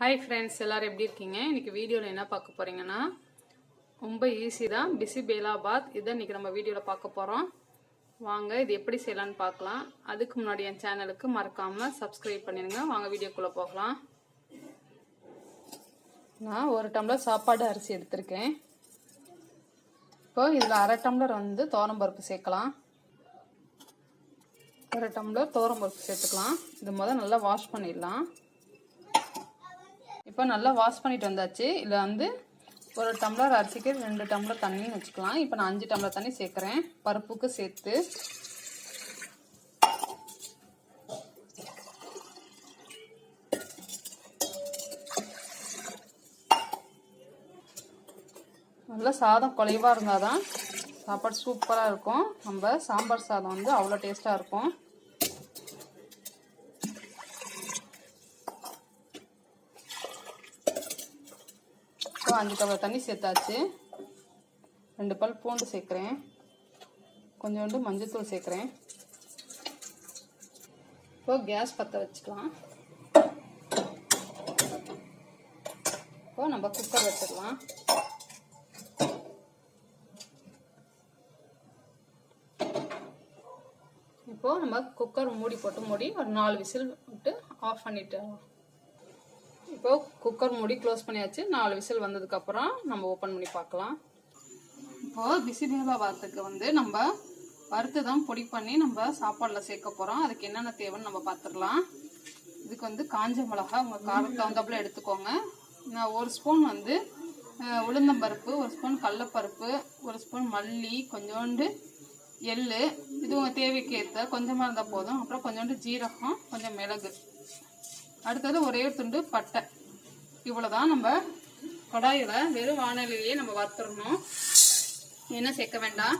Hi friends, எல்லோரும் எப்படி இருக்கீங்க? இன்றைக்கி வீடியோவில் என்ன பார்க்க போகிறீங்கன்னா, ரொம்ப ஈஸி தான். பிசிபேலாபாத் இதை இன்றைக்கி நம்ம வீடியோவில் பார்க்க போகிறோம். வாங்க இது எப்படி செய்யலான்னு பார்க்கலாம். அதுக்கு முன்னாடி என் சேனலுக்கு மறக்காமல் சப்ஸ்கிரைப் பண்ணிடுங்க. வாங்க வீடியோக்குள்ளே போகலாம். நான் 1 டம்ளர் சாப்பாடு அரிசி எடுத்திருக்கேன். இப்போ இதில் 1/2 டம்ளர் துவரம்பருப்பு சேர்க்கலாம். 1 டம்ளர் துவரம்பருப்பு சேர்த்துக்கலாம். இது நல்லா வாஷ் பண்ணிடலாம். இப்போ நல்லா வாஷ் பண்ணிட்டு வந்தாச்சு. இதில் 1 டம்ளர் அரிசிக்கு 2 டம்ளர் தண்ணின்னு வச்சுக்கலாம். இப்போ நான் 5 டம்ளர் தண்ணி சேர்க்குறேன். பருப்புக்கு சேர்த்து நல்லா சாதம் குலைவாக இருந்தால் தான் சாப்பாடு சூப்பராக இருக்கும். நம்ம சாம்பார் சாதம் அவ்வளோ டேஸ்ட்டாக இருக்கும். 5 டம்ளர் தண்ணி சேர்த்தாச்சு. 2 பல் பூண்டு சேர்க்குறேன். கொஞ்சோண்டு மஞ்சள்தூள் சேர்க்குறேன். இப்போ கேஸ் பற்ற வச்சுக்கலாம். இப்போ நம்ம குக்கர் வச்சிடலாம். இப்போ நம்ம குக்கர் மூடி போட்டு ஒரு 4 விசில் விட்டு ஆஃப் பண்ணிட்டோம். இப்போ குக்கர் மூடி க்ளோஸ் பண்ணியாச்சு. 4 விசில் வந்ததுக்கப்புறம் நம்ம ஓப்பன் பண்ணி பார்க்கலாம். இப்போது பிசிபேலாபாத்துக்கு நம்ம வறுத்து தான் பொடி பண்ணி நம்ம சாப்பாடில் சேர்க்க போகிறோம். அதுக்கு என்னென்ன தேவைன்னு நம்ம பார்த்துடலாம். இதுக்கு காஞ்ச மிளகா உங்கள் காரத்துக்கு தகுந்தாப்புல எடுத்துக்கோங்க. நான் 1 ஸ்பூன் உளுந்தம்பருப்பு, 1 ஸ்பூன் கடலைப்பருப்பு, 1 ஸ்பூன் மல்லி, கொஞ்சோண்டு எள், இது உங்கள் தேவைக்கு ஏற்ற கொஞ்சமாக இருந்தால் போதும். அப்புறம் கொஞ்சோண்டு ஜீரகம், கொஞ்சம் மிளகு, அடுத்தது ஒரே ஒரு துண்டு பட்டை. இவ்வளோதான். நம்ம கடாயில் வெறும் வானலிலேயே நம்ம வறுத்துடணும். என்ன சேர்க்க வேண்டாம்.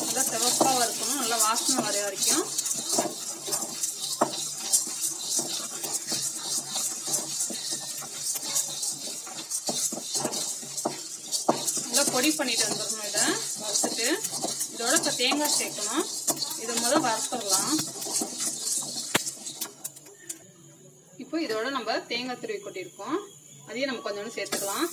நல்லா சிவப்பாக வறுக்கணும். நல்லா வாசனை வர வரைக்கும். நல்லா பொடி பண்ணிட்டு வந்துடணும். இதை வறுத்துட்டு இதோட இப்போ தேங்காய் சேர்க்கணும். இதை வறுத்துடலாம். இப்போ இதோட நம்ம தேங்காய் துருவி கொட்டியிருக்கோம். அதையும் நம்ம கொஞ்சோண்டு சேர்த்துக்கலாம்.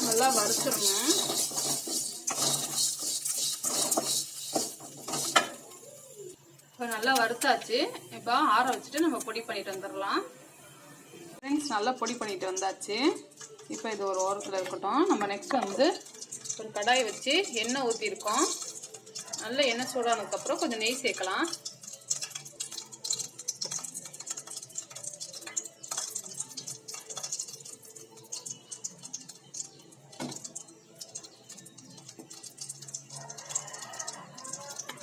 நல்லா வறுத்துடணும். இப்போ நல்லா வறுத்தாச்சு. இப்போ ஆற வச்சுட்டு நம்ம பொடி பண்ணிட்டு வந்துடலாம். ஃப்ரெண்ட்ஸ், நல்லா பொடி பண்ணிட்டு வந்தாச்சு. இப்போ இது ஒரு ஓரத்தில் இருக்கட்டும். நம்ம நெக்ஸ்ட் ஒரு கடாயை வச்சு எண்ணெய் ஊற்றிருக்கோம். நல்லா எண்ணெய் சூடானதுக்கப்புறம் கொஞ்சம் நெய் சேர்க்கலாம்.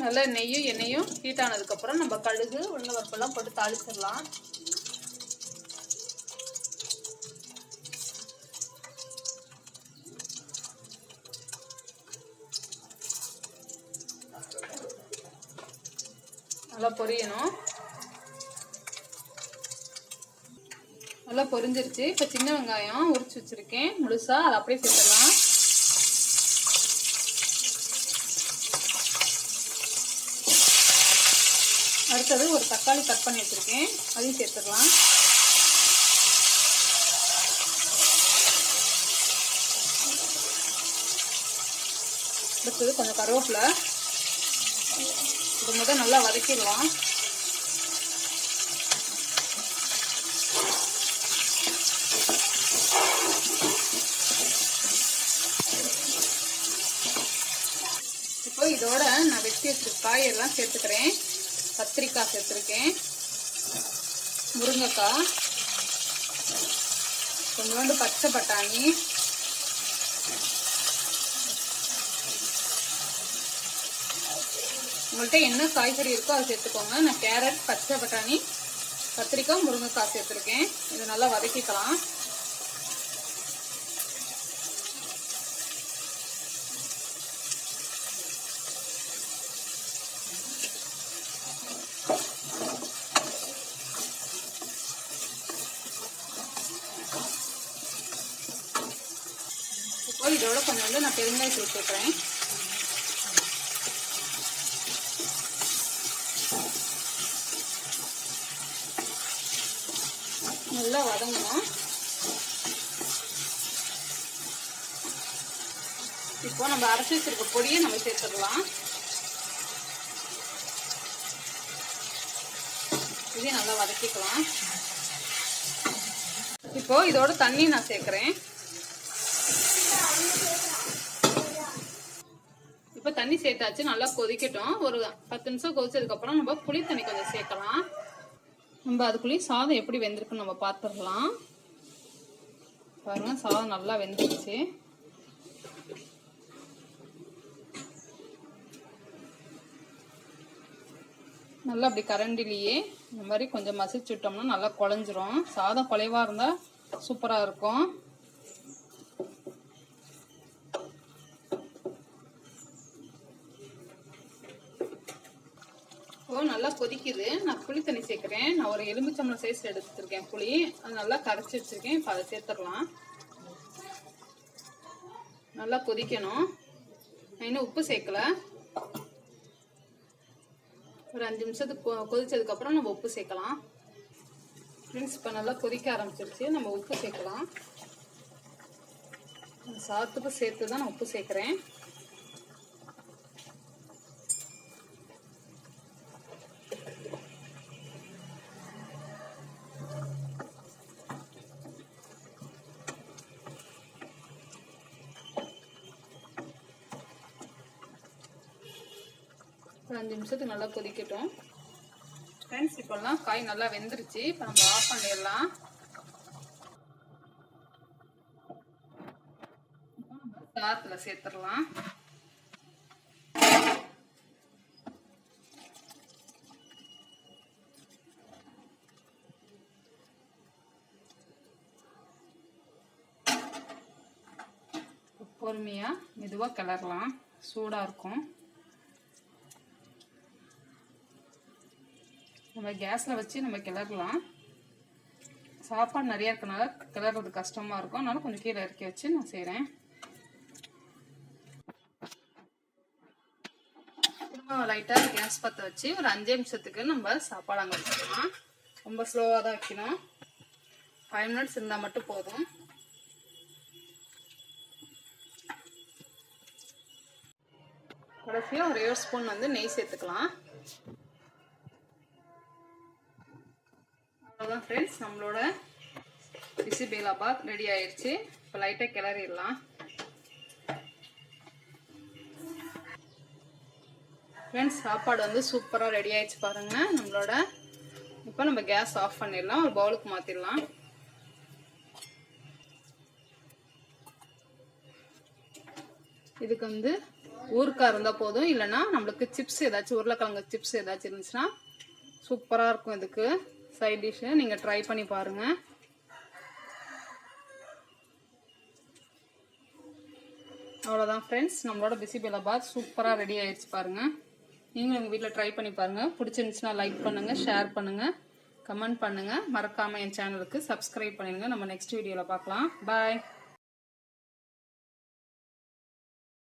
நல்லா நெய்யும் எண்ணெயும் ஹீட் ஆனதுக்கப்புறம் நம்ம கடுகு, உளுந்தம்பருப்பெல்லாம் போட்டு தாளிச்சிடலாம். நல்லா பொரியணும். நல்லா பொரிஞ்சிருச்சு. இப்போ சின்ன வெங்காயம் உரிச்சு வச்சிருக்கேன் முழுசா, அதை அப்படியே சேர்த்துடலாம். அடுத்தது ஒரு தக்காளி கட் பண்ணி வச்சிருக்கேன், அதையும் சேர்த்துடலாம். அடுத்தது கொஞ்சம் கருவேப்பிலை. இது நல்லா வதக்கிடலாம். இப்போ இதோட நான் வெட்டி வச்சிருக்க காயெல்லாம் சேர்த்துக்கிறேன். கத்திரிக்காய் சேர்த்துருக்கேன், முருங்கைக்காய், கொஞ்சோண்டு பச்சை பட்டாணி, உங்கள்கிட்ட என்ன காய்கறி இருக்கோ அதை சேர்த்துக்கோங்க. நான் கேரட், பச்சை பட்டாணி, கத்திரிக்காய், முருங்கைக்காய் சேர்த்துருக்கேன். இது நல்லா வதக்கிக்கலாம். இதோட கொஞ்சம் வந்து நான் பெருங்காயத்தூள் சேர்க்குறேன். நல்லா வதங்கணும். இப்போ நம்ம அரைச்சி வச்சிருக்க பொடியை நம்ம சேர்த்துடலாம். இதையும் நல்லா வதக்கிக்கலாம். இப்போ இதோட தண்ணி நான் சேர்க்கிறேன். இப்போ தண்ணி சேர்த்தாச்சு, நல்லா கொதிக்கட்டும். ஒரு 10 நிமிஷம் கொதிச்சதுக்கு அப்புறம் நம்ம புளி தண்ணி கொஞ்சம் சேர்க்கலாம். நம்ம அதுக்குள்ளேயும் சாதம் எப்படி வெந்திருக்குன்னு நம்ம பார்த்துடலாம். பாருங்க, சாதம் நல்லா வெந்துருச்சு. நல்லா அப்படி கரண்டிலேயே இந்த மாதிரி கொஞ்சம் மசிச்சு விட்டோம்னா நல்லா குழஞ்சிரும். சாதம் குலைவா இருந்தா சூப்பரா இருக்கும். நல்லா கொதிக்குது. நான் புளி தண்ணி சேர்க்கிறேன். நான் ஒரு எலுமிச்சம்பழம் சைஸ் எடுத்துருக்கேன் புளி. அது நல்லா கரைச்சி வச்சிருக்கேன். இப்போ அதை சேர்த்துடலாம். நல்லா கொதிக்கணும். நான் இன்னும் உப்பு சேர்க்கல. ஒரு 5 நிமிஷத்துக்கு கொதிச்சதுக்கு அப்புறம் நம்ம உப்பு சேர்க்கலாம். ஃப்ரெண்ட்ஸ், இப்போ நல்லா கொதிக்க ஆரம்பிச்சிருச்சு. நம்ம உப்பு சேர்க்கலாம். சாதத்துக்கு சேர்த்து தான் நான் உப்பு சேர்க்கிறேன். ஒரு 5 நிமிஷத்துக்கு நல்லா கொதிக்கட்டும். ஃப்ரெண்ட்ஸ், இப்போல்லாம் காய் நல்லா வெந்துருச்சு. இப்போ நம்ம ஆஃப் பண்ணிடலாம். சாதத்தில் சேர்த்துடலாம். பொறுமையா மெதுவாக கிளறலாம். சூடாக இருக்கும். நம்ம கேஸ்ல வச்சு நம்ம கிளறலாம். சாப்பாடு நிறைய இருக்கனால கிளறது கஷ்டமா இருக்கும். அதனால கொஞ்சம் கீழே இறக்கி வச்சு நான் செய்றேன். லைட்டா கேஸ் பற்ற வச்சு ஒரு 5 நிமிஷத்துக்கு நம்ம சாப்பாடு அங்கே வச்சுக்கலாம். ரொம்ப ஸ்லோவாக தான் வைக்கணும். 5 மினிட்ஸ் இருந்தால் மட்டும் போதும். கடைசியாக ஒரு 1 ஸ்பூன் வந்து நெய் சேர்த்துக்கலாம். அவ்வளோதான் ஃப்ரெண்ட்ஸ், நம்மளோட பிசிபேலாபாத் ரெடி ஆயிடுச்சு. இப்போ லைட்டாக கிளறிடலாம். ஃப்ரெண்ட்ஸ், சாப்பாடு வந்து சூப்பராக ரெடி ஆயிடுச்சு பாருங்க நம்மளோட. இப்போ நம்ம கேஸ் ஆஃப் பண்ணிடலாம். ஒரு பவுலுக்கு மாற்றிடலாம். இதுக்கு வந்து ஊறுக்காய் இருந்தால் போதும். இல்லைன்னா நம்மளுக்கு சிப்ஸ் ஏதாச்சும், உருளைக்கிழங்கு சிப்ஸ் ஏதாச்சும் இருந்துச்சுன்னா சூப்பராக இருக்கும். இதுக்கு சைட் டிஷ்ஷு நீங்கள் ட்ரை பண்ணி பாருங்கள். அவ்வளோதான் ஃப்ரெண்ட்ஸ், நம்மளோட பிசிபேலாபாத் சூப்பராக ரெடி ஆயிடுச்சு பாருங்கள். நீங்களும் உங்கள் வீட்டில் ட்ரை பண்ணி பாருங்கள். பிடிச்சிருந்துச்சுன்னா லைக் பண்ணுங்கள், ஷேர் பண்ணுங்கள், கமெண்ட் பண்ணுங்கள். மறக்காமல் என் சேனலுக்கு சப்ஸ்கிரைப் பண்ணிடுங்க. நம்ம நெக்ஸ்ட் வீடியோவில் பார்க்கலாம். பாய்.